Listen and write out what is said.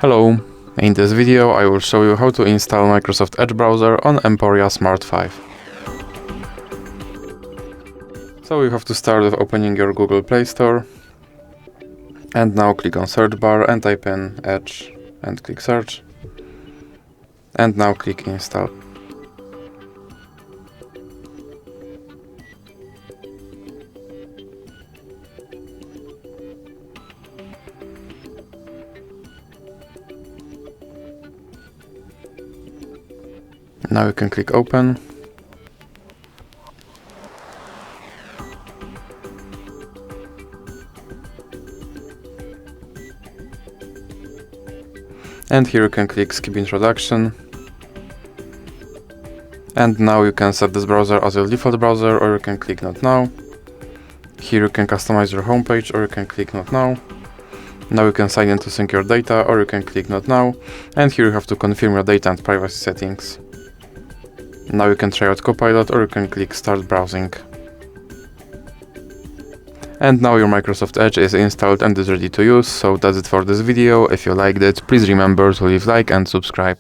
Hello, in this video I will show you how to install Microsoft Edge browser on EMPORIA Smart 5. So you have to start with opening your Google Play Store, and now click on search bar and type in Edge and click search, and now click install. Now you can click open. And here you can click skip introduction. And now you can set this browser as your default browser, or you can click not now. Here you can customize your homepage, or you can click not now. Now you can sign in to sync your data, or you can click not now. And here you have to confirm your data and privacy settings. Now you can try out Copilot, or you can click start browsing. And now your Microsoft Edge is installed and is ready to use, so that's it for this video. If you liked it, please remember to leave a like and subscribe.